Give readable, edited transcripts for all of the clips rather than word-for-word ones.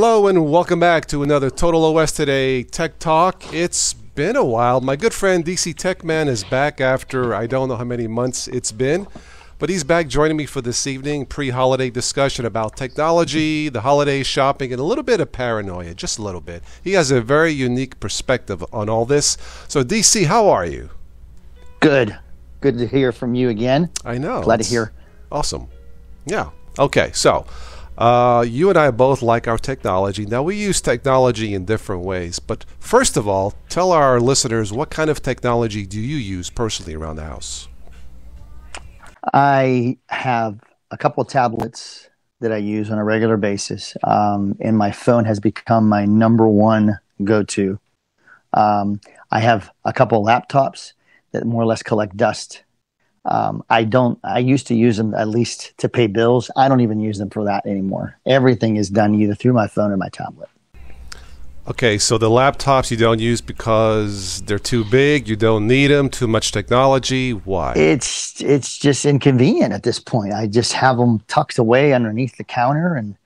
Hello and welcome back to another Total OS Today Tech Talk. It's been a while. My good friend DCTEKMAN is back after I don't know how many months it's been, but he's back joining me for this evening pre-holiday discussion about technology, the holiday shopping, and a little bit of paranoia, just a little bit. He has a very unique perspective on all this. So DC, how are you? Good. Good to hear from you again. I know. Glad to hear. Awesome. Yeah. Okay, so you and I both like our technology. Now, we use technology in different ways, but first of all, tell our listeners, what kind of technology do you use personally around the house? I have a couple of tablets that I use on a regular basis, and my phone has become my number one go-to. I have a couple of laptops that more or less collect dust. I used to use them at least to pay bills. I don't even use them for that anymore. Everything is done either through my phone or my tablet. Okay, so the laptops you don't use because they're too big, you don't need them, too much technology. Why? It's just inconvenient at this point. I just have them tucked away underneath the counter, and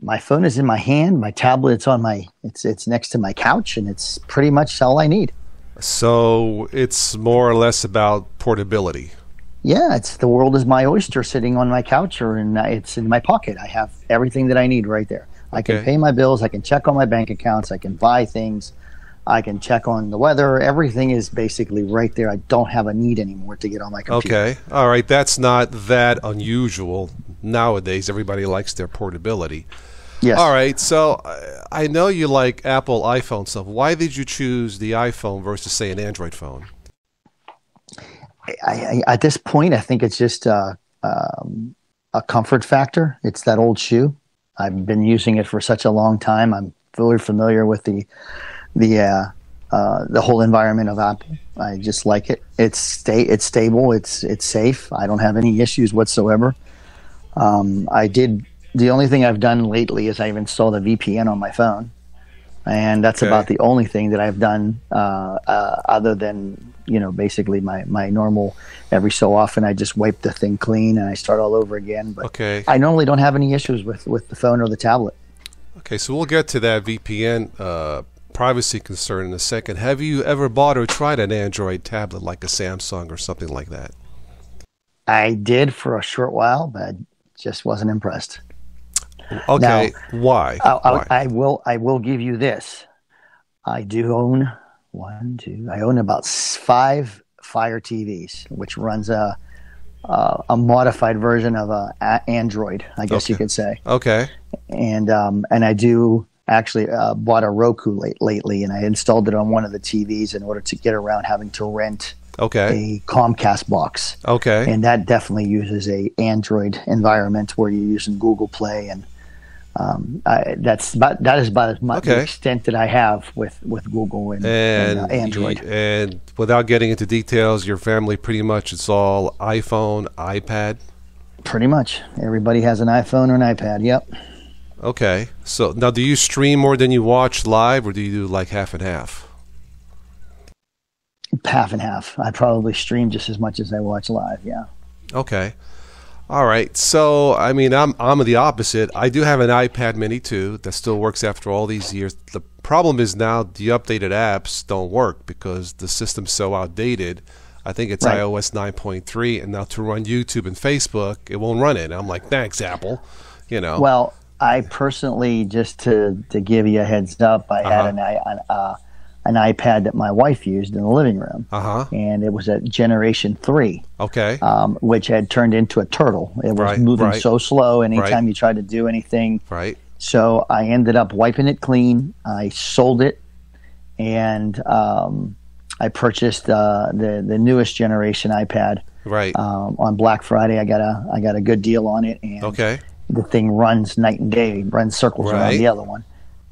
my phone is in my hand. My tablet's on it's next to my couch, and it's pretty much all I need. So it's more or less about portability. Yeah, it's the world is my oyster sitting on my couch, or it's in my pocket. I have everything that I need right there. I can pay my bills. I can check on my bank accounts. I can buy things. I can check on the weather. Everything is basically right there. I don't have a need anymore to get on my computer. Okay. All right. That's not that unusual. Nowadays, everybody likes their portability. Yes. All right. So I know you like Apple iPhone stuff. Why did you choose the iPhone versus, say, an Android phone? At this point, I think it's just a comfort factor. It's that old shoe. I've been using it for such a long time. I'm fully familiar with the whole environment of Apple. I just like it. It's stable. It's safe. I don't have any issues whatsoever. The only thing I've done lately is I've installed a VPN on my phone, and that's about the only thing that I've done other than basically my normal. Every so often I just wipe the thing clean and I start all over again. But I normally don't have any issues with the phone or the tablet. Okay, so we'll get to that VPN privacy concern in a second. Have you ever bought or tried an Android tablet like a Samsung or something like that? I did for a short while, but just wasn't impressed. Okay, now, why? I will give you this. I do own I own about 5 Fire TVs, which runs a modified version of Android, I guess you could say. Okay. And I do actually bought a Roku lately, and I installed it on one of the TVs in order to get around having to rent a Comcast box. Okay. And that definitely uses a Android environment where you're using Google Play, and that is about as much the extent that I have with Google and Android. And without getting into details, your family pretty much it's all iPhone, iPad? Pretty much. Everybody has an iPhone or an iPad, yep. Okay. So now do you stream more than you watch live, or do you do like half and half? Half and half. I probably stream just as much as I watch live, yeah. Okay. All right. So, I mean, I'm the opposite. I do have an iPad mini too that still works after all these years. The problem is now the updated apps don't work because the system's so outdated. I think it's iOS 9.3, and now to run YouTube and Facebook, it won't run it. And I'm like, thanks, Apple. Well, I personally, just to give you a heads up, I had an iPad that my wife used in the living room, and it was a Generation 3, which had turned into a turtle. It was moving so slow anytime you tried to do anything. So I ended up wiping it clean. I sold it, and I purchased the newest generation iPad. On Black Friday, I got a good deal on it, and the thing runs night and day. It runs circles around the other one.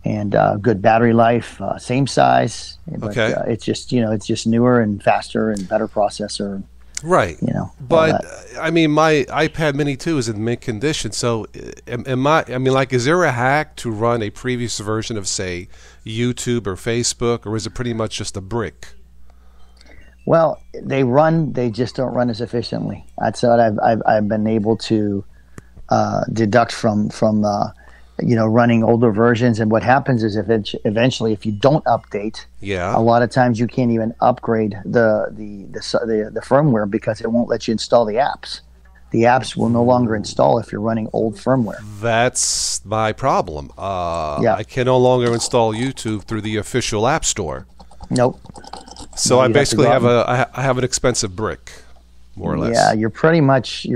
And good battery life, same size, but it's just it's just newer and faster and better processor. Right. But I mean, my iPad Mini 2 is in mint condition. So, is there a hack to run a previous version of, say, YouTube or Facebook, or is it pretty much just a brick? Well, they just don't run as efficiently. That's what I've been able to deduct from running older versions. And what happens is eventually, if you don't update, a lot of times you can't even upgrade the firmware because it won't let you install the apps. The apps will no longer install if you're running old firmware. That's my problem. I can no longer install YouTube through the official app store. Nope. So I basically have an expensive brick, more or less. Yeah, you're pretty much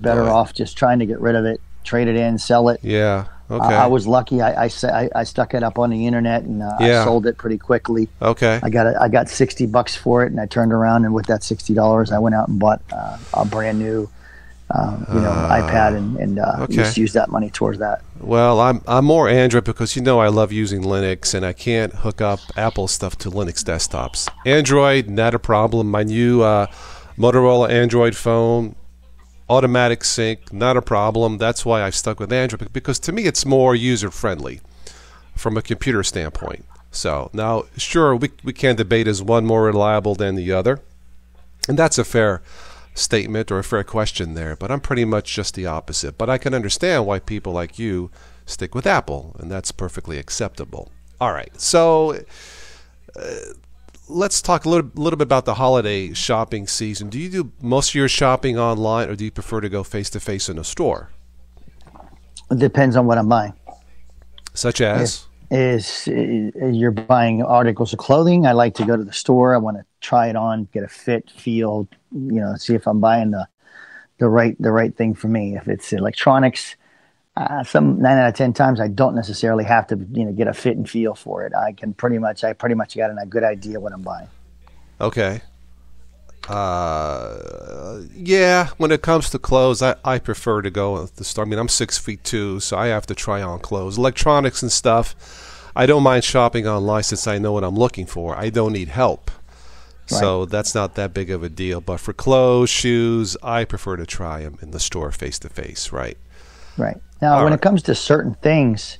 better off just trying to get rid of it, trade it in, sell it. Yeah. Okay. I was lucky. I stuck it up on the internet and I sold it pretty quickly. Okay. I got $60 for it, and I turned around and with that $60, I went out and bought a brand new, iPad and just used that money towards that. Well, I'm more Android because I love using Linux and I can't hook up Apple stuff to Linux desktops. Android, not a problem. My new Motorola Android phone, automatic sync, not a problem. That's why I've stuck with Android, because to me it's more user-friendly from a computer standpoint. So now, sure, we can debate is one more reliable than the other, and that's a fair statement or a fair question there, but I'm pretty much just the opposite. But I can understand why people like you stick with Apple, and that's perfectly acceptable. All right, so let's talk a little bit about the holiday shopping season. Do you do most of your shopping online, or do you prefer to go face-to-face in a store? It depends on what I'm buying. Such as? Is you're buying articles of clothing, I like to go to the store. I want to try it on, get a fit, feel, see if I'm buying the right thing for me. If it's electronics, some 9 out of 10 times I don't necessarily have to get a fit and feel for it. I pretty much got a good idea what I'm buying. Okay. When it comes to clothes, I prefer to go at the store. I mean, I'm 6'2", so I have to try on clothes. Electronics and stuff, I don't mind shopping online since I know what I'm looking for. I don't need help. Right. So that's not that big of a deal. But for clothes, shoes, I prefer to try them in the store face-to-face, right? Right. Now, when it comes to certain things,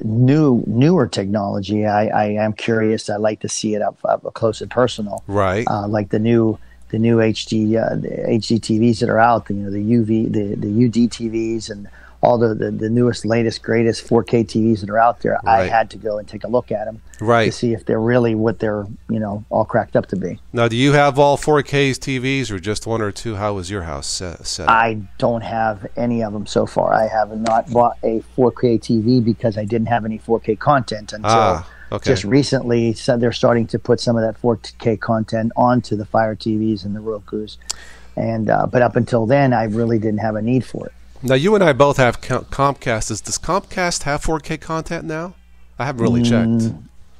newer technology, I am curious. I like to see it up close and personal. Right. Like the new HD TVs that are out. The UD TVs and all the newest, latest, greatest 4K TVs that are out there. Right. I had to go and take a look at them to see if they're really what they're all cracked up to be. Now, do you have all 4K TVs or just one or two? How was your house set up? I don't have any of them so far. I have not bought a 4K TV because I didn't have any 4K content until just recently. So they're starting to put some of that 4K content onto the Fire TVs and the Rokus, and but up until then, I really didn't have a need for it. Now, you and I both have Comcast. Does Comcast have 4K content now? I haven't really checked.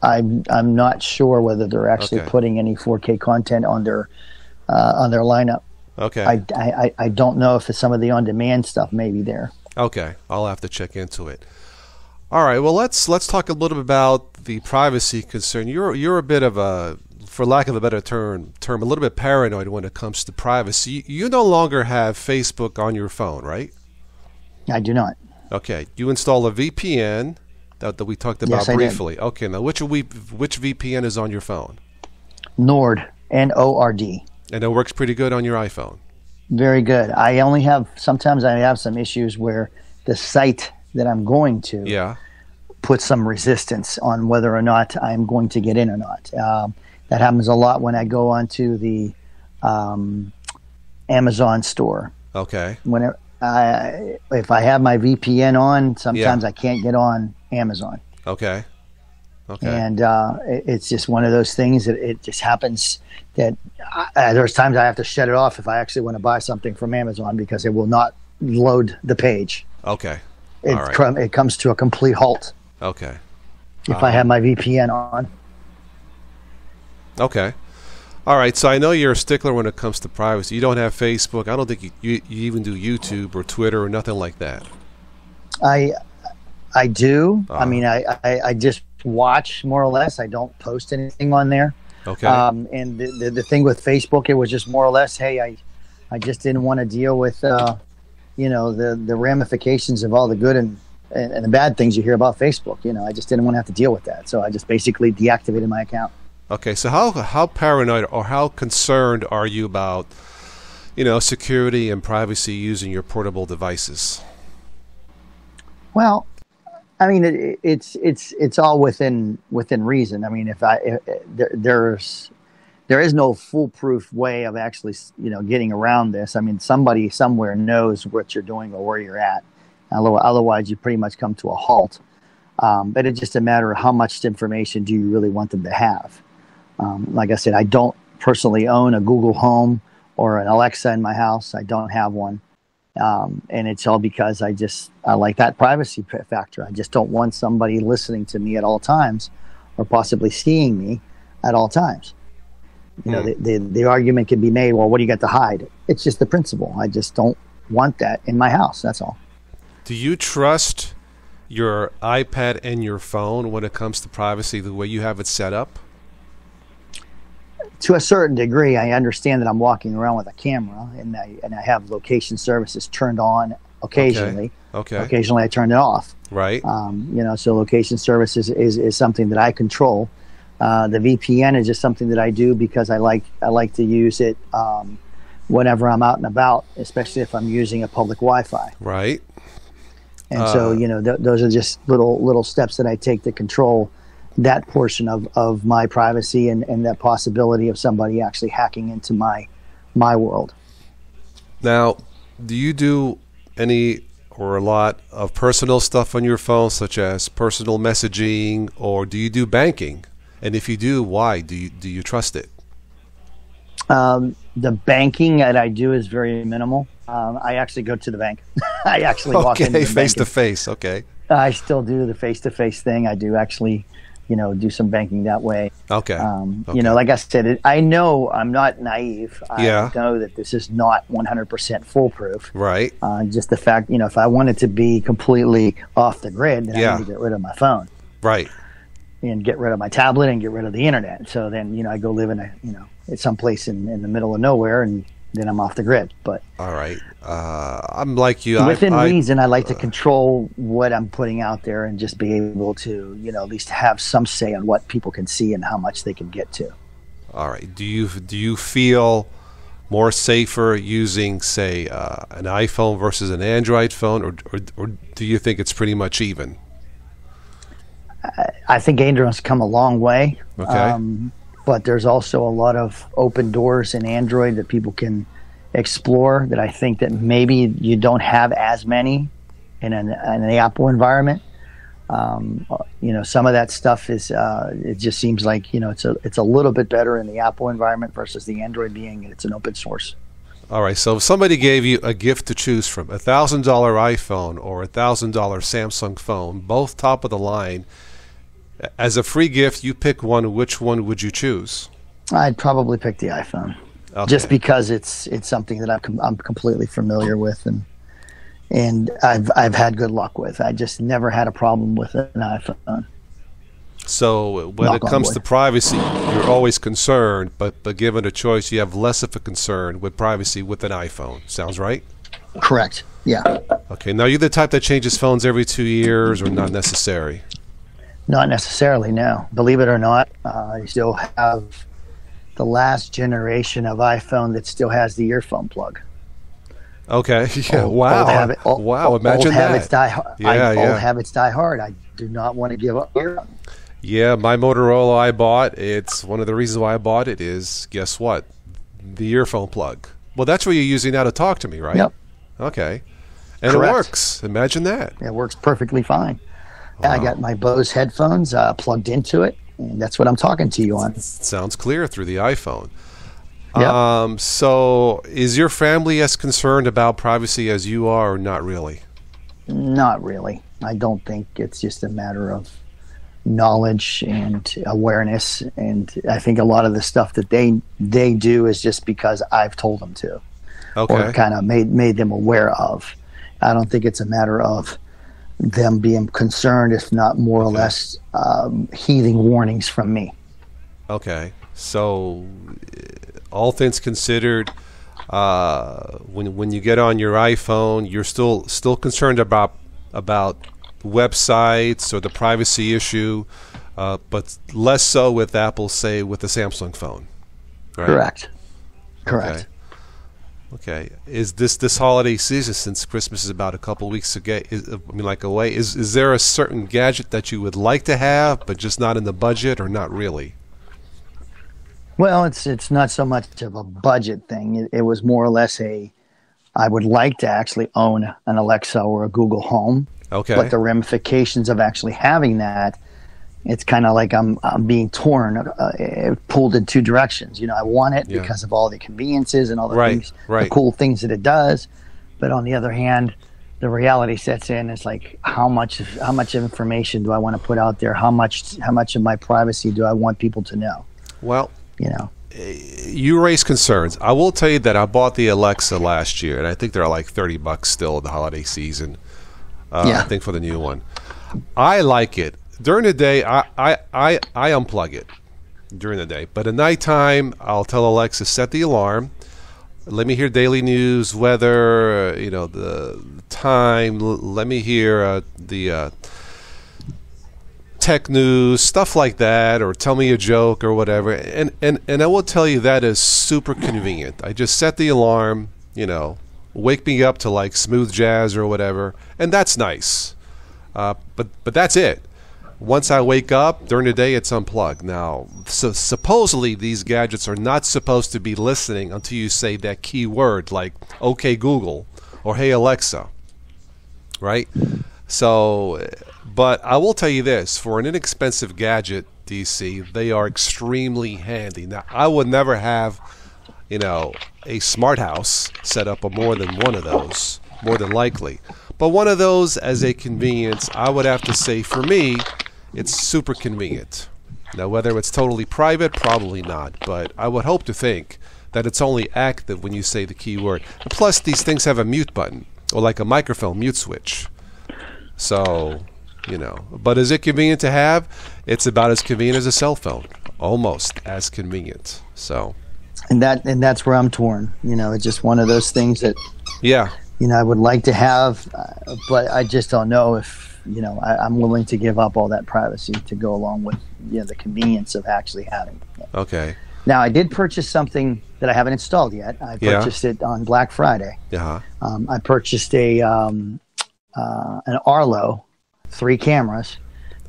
I'm not sure whether they're actually putting any 4K content on their lineup. Okay. I don't know if some of the on-demand stuff may be there. Okay, I'll have to check into it. All right. Well, let's talk a little bit about the privacy concern. You're a bit of a, for lack of a better term, a little bit paranoid when it comes to privacy. You no longer have Facebook on your phone, right? I do not. Okay. You install a VPN that we talked about briefly. Okay. Now, which VPN is on your phone? Nord, Nord. And it works pretty good on your iPhone. Very good. Sometimes I have some issues where the site that I'm going to put some resistance on whether or not I'm going to get in or not. That happens a lot when I go onto the Amazon store. Okay. If I have my VPN on, sometimes I can't get on Amazon. Okay. And it's just one of those things that it just happens that there's times I have to shut it off if I actually want to buy something from Amazon because it will not load the page. Okay. It comes to a complete halt. Okay. If I have my VPN on. Okay. All right, so I know you're a stickler when it comes to privacy. You don't have Facebook. I don't think you even do YouTube or Twitter or nothing like that. I do. I mean, I just watch more or less. I don't post anything on there. Okay. And the thing with Facebook, it was just more or less, hey, I just didn't want to deal with, the ramifications of all the good and the bad things you hear about Facebook. I just didn't want to have to deal with that. So I just basically deactivated my account. Okay, so how paranoid or how concerned are you about, security and privacy using your portable devices? Well, I mean, it's all within reason. I mean, there is no foolproof way of actually, getting around this. I mean, somebody somewhere knows what you're doing or where you're at. Otherwise, you pretty much come to a halt. But it's just a matter of how much information do you really want them to have. Like I said, I don't personally own a Google Home or an Alexa in my house. I don't have one. And it's all because I like that privacy factor. I just don't want somebody listening to me at all times or possibly seeing me at all times. The argument can be made, well, what do you got to hide? It's just the principle. I just don't want that in my house. That's all. Do you trust your iPad and your phone when it comes to privacy the way you have it set up? To a certain degree. I understand that I'm walking around with a camera and I have location services turned on occasionally. Okay. Occasionally I turn it off. Right. So location services is something that I control. The VPN is just something that I do because I like to use it whenever I'm out and about, especially if I'm using a public Wi-Fi. Right. And so those are just little steps that I take to control that portion of my privacy and that possibility of somebody actually hacking into my world. Now, do you do any or a lot of personal stuff on your phone, such as personal messaging, or do you do banking? And if you do, why? Do you trust it? The banking that I do is very minimal. I actually go to the bank. I actually walk into the bank. Face to face. Okay. I still do the face-to-face thing. I do actually, do some banking that way. Okay. Like I said, I know I'm not naive. Yeah. I know that this is not 100% foolproof. Right. Just the fact, if I wanted to be completely off the grid, then I need to get rid of my phone. Right. And get rid of my tablet and get rid of the internet. So then, I go live in at some place in the middle of nowhere, and then I'm off the grid. But all right, I'm like you. Within reason, I like to control what I'm putting out there and just be able to, at least have some say on what people can see and how much they can get to. All right. Do you feel more safer using, say, an iPhone versus an Android phone, or do you think it's pretty much even? I think Android's come a long way. Okay. But there's also a lot of open doors in Android that people can explore that I think that maybe you don't have as many in the Apple environment. Some of that stuff is it just seems like it's a little bit better in the Apple environment versus the Android being it's an open source. All right. So if somebody gave you a gift to choose from, $1,000 iPhone or $1,000 Samsung phone, both top of the line. As a free gift, you pick one. Which one would you choose? I'd probably pick the iPhone, just because it's something that I'm completely familiar with and I've had good luck with. I just never had a problem with an iPhone. So when it comes to privacy, you're always concerned, but given a choice, you have less of a concern with privacy with an iPhone. Sounds right? Correct. Yeah. Okay. Now, you're the type that changes phones every 2 years, or not necessary? Not necessarily, no. Believe it or not, I still have the last generation of iPhone that still has the earphone plug. Okay. Yeah. Wow. Wow. Imagine old that. Habits die hard. Old habits die hard. I do not want to give up earphones. Yeah, my Motorola I bought, it's one of the reasons why I bought it is, guess what? The earphone plug. Well, that's what you're using now to talk to me, right? Yep. Okay. And Correct. It works. Imagine that. It works perfectly fine. Wow. I got my Bose headphones plugged into it, and that's what I'm talking to you on. Sounds clear through the iPhone. Yep. So is your family as concerned about privacy as you are, or not really? Not really. I don't think it's just a matter of knowledge and awareness, and I think a lot of the stuff that they do is just because I've told them to, or kind of made them aware of. I don't think it's a matter of them being concerned, if not more or less heeding warnings from me. Okay. So all things considered, when you get on your iPhone, you're still concerned about websites or the privacy issue, but less so with Apple, say, with the Samsung phone. Right? Correct. Okay. Okay. Is this holiday season, since Christmas is about a couple weeks away, away, is there a certain gadget that you would like to have, but just not in the budget, or not really? Well, it's not so much of a budget thing. It was more or less I would like to actually own an Alexa or a Google Home. Okay. But the ramifications of actually having that, it's kind of like I'm being torn, pulled in two directions. I want it because of all the conveniences and all the things, the cool things that it does. But on the other hand, the reality sets in. It's like, how much information do I want to put out there? How much of my privacy do I want people to know? Well, you raise concerns. I will tell you that I bought the Alexa last year, and I think they're like $30 still in the holiday season. I think for the new one. I like it. During the day, I unplug it during the day. But at nighttime, I'll tell Alexa, set the alarm. Let me hear daily news, weather, the time. Let me hear the tech news, stuff like that, or tell me a joke or whatever. And I will tell you that is super convenient. I just set the alarm, wake me up to like smooth jazz or whatever, and that's nice. But that's it. Once I wake up, during the day, it's unplugged. Now, supposedly these gadgets are not supposed to be listening until you say that key word like, okay, Google, or hey, Alexa, right? So, but I will tell you this, for an inexpensive gadget, DC, they are extremely handy. Now, I would never have, a smart house set up more than one of those, more than likely. But one of those as a convenience, I would have to say, for me, it's super convenient. Now, whether it's totally private, probably not. But I would hope to think that it's only active when you say the keyword. And plus, these things have a mute button, or like a microphone mute switch. So, But is it convenient to have? It's about as convenient as a cell phone. Almost as convenient. So. And that's where I'm torn. It's just one of those things that. Yeah. I would like to have, but I just don't know if, I'm willing to give up all that privacy to go along with, the convenience of actually having it. Okay. Now, I did purchase something that I haven't installed yet. I purchased it on Black Friday. Uh-huh. I purchased an Arlo, 3 cameras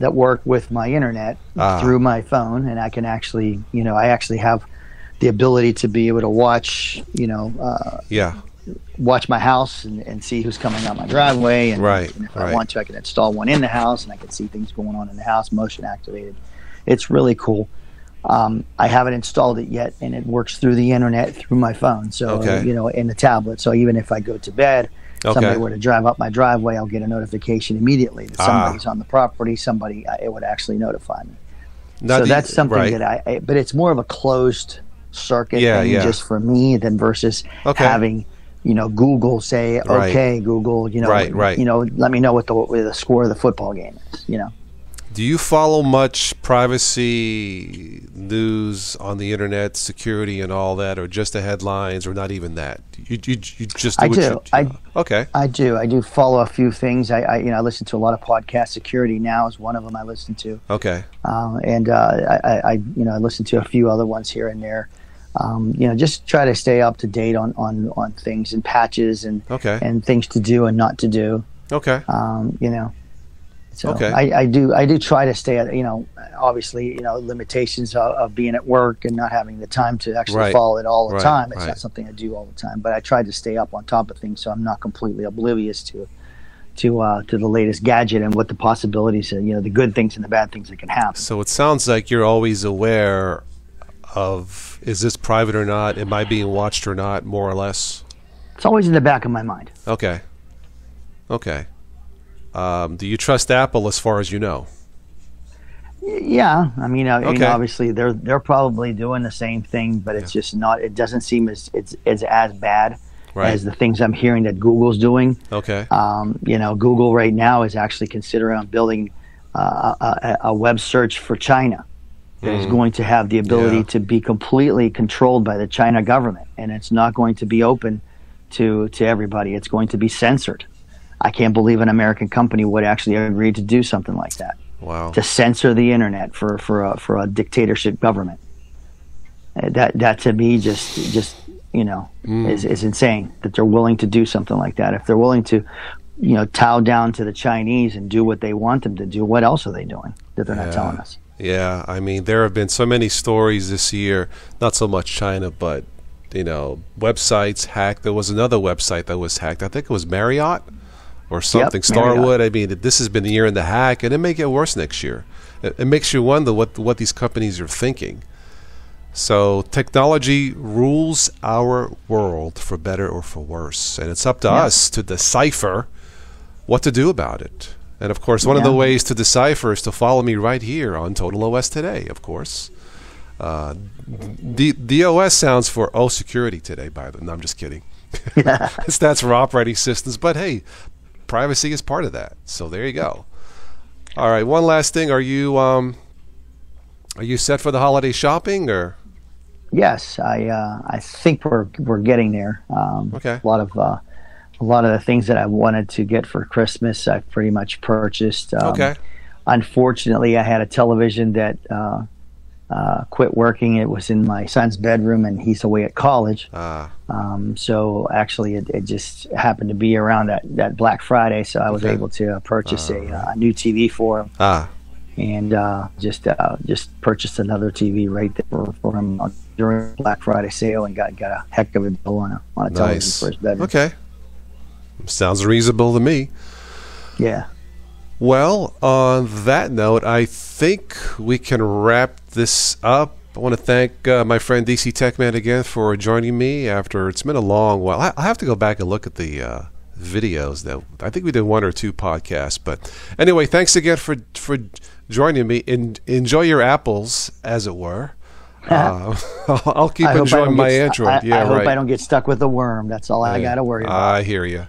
that work with my internet through my phone, and I can actually, I actually have the ability to be able to watch, watch my house and see who's coming out my driveway. And, and if I want to, I can install one in the house, and I can see things going on in the house, motion activated. It's really cool. I haven't installed it yet, and it works through the internet through my phone. So, in the tablet. So even if I go to bed, somebody were to drive up my driveway, I'll get a notification immediately that somebody's on the property. It would actually notify me. So that's something that but it's more of a closed circuit thing just for me than versus having Google say, okay, Google, let me know what the score of the football game is, Do you follow much privacy news on the internet, security and all that, or just the headlines, or not even that? You just do okay. I do follow a few things. I listen to a lot of podcasts. Security Now is one of them I listen to. Okay. And I listen to a few other ones here and there. Just try to stay up to date on things and patches and things to do and not to do. Okay. So I do try to stay at, obviously, limitations of being at work and not having the time to actually follow it all the time. It's not something I do all the time, but I try to stay up on top of things so I'm not completely oblivious to the latest gadget and what the possibilities are, the good things and the bad things that can happen. So it sounds like you're always aware of, is this private or not? Am I being watched or not, more or less? It's always in the back of my mind. Okay. Do you trust Apple as far as you know? Yeah. I mean, obviously they're probably doing the same thing, but it's just not, it doesn't seem as bad as the things I'm hearing that Google's doing. Okay. Google right now is actually considering building a web search for China that is going to have the ability to be completely controlled by the China government, and it's not going to be open to everybody. It's going to be censored. I can't believe an American company would actually agree to do something like that. Wow. To censor the internet for a dictatorship government. That to me just is insane that they're willing to do something like that. If they're willing to, tow down to the Chinese and do what they want them to do, what else are they doing that they're not telling us? Yeah, I mean, there have been so many stories this year, not so much China, but, websites hacked. There was another website that was hacked. I think it was Marriott or something, Starwood. I mean, this has been a year in the hack, and it may get worse next year. It makes you wonder what these companies are thinking. So technology rules our world for better or for worse, and it's up to us to decipher what to do about it. And of course, one of the ways to decipher is to follow me right here on Total OS Today, of course. DOS sounds for O Security Today, by the way. No, I'm just kidding. That's for operating systems, but hey, privacy is part of that. So there you go. All right, one last thing. Are you set for the holiday shopping, or? Yes, I think we're getting there. Okay. A lot of the things that I wanted to get for Christmas, I've pretty much purchased. Okay. Unfortunately, I had a television that quit working. It was in my son's bedroom, and he's away at college. So actually, it just happened to be around that Black Friday, so I was able to purchase a new TV for him. And just purchased another TV right there for him during Black Friday sale, and got a heck of a deal on a television for his bedroom. Okay. Sounds reasonable to me. Yeah. Well, on that note, I think we can wrap this up. I want to thank my friend DCTEKMAN again for joining me after it's been a long while. I have to go back and look at the videos. That I think we did one or two podcasts. But anyway, thanks again for joining me. Enjoy your apples, as it were. I'll keep enjoying my Android. I hope I don't get stuck with a worm. That's all I got to worry about. I hear you.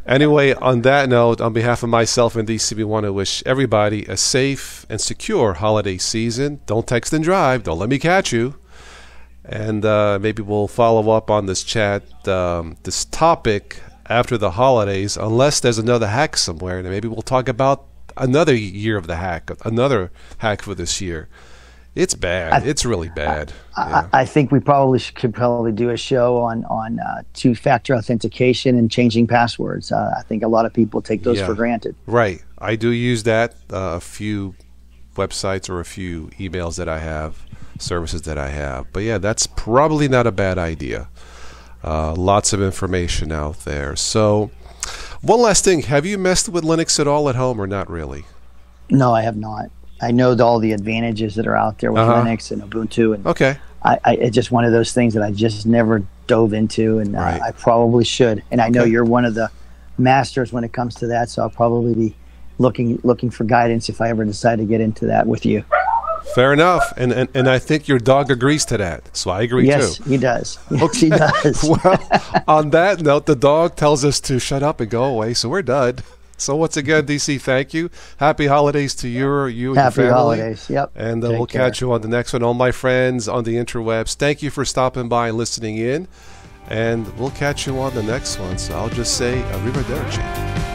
Anyway, on that note, on behalf of myself and DC, we want to wish everybody a safe and secure holiday season. Don't text and drive. Don't let me catch you. And maybe we'll follow up on this chat, this topic after the holidays, unless there's another hack somewhere. And maybe we'll talk about another year of the hack, another hack for this year. It's bad. It's really bad. I think we could probably do a show on two-factor authentication and changing passwords. I think a lot of people take those for granted. Right. I do use that. A few websites or a few emails that I have, services that I have. But yeah, that's probably not a bad idea. Lots of information out there. So one last thing. Have you messed with Linux at all at home or not really? No, I have not. I know all the advantages that are out there with Linux and Ubuntu, and it's just one of those things that I just never dove into, and I probably should. And I know you're one of the masters when it comes to that, so I'll probably be looking for guidance if I ever decide to get into that with you. Fair enough, and I think your dog agrees to that, so I agree too. Yes, he does. Yes, he does. Well, on that note, the dog tells us to shut up and go away, so we're done. So once again, DC, thank you. Happy holidays to you and your family. Happy holidays, yep. And we'll catch you on the next one. All my friends on the interwebs, thank you for stopping by and listening in. And we'll catch you on the next one. So I'll just say, arrivederci.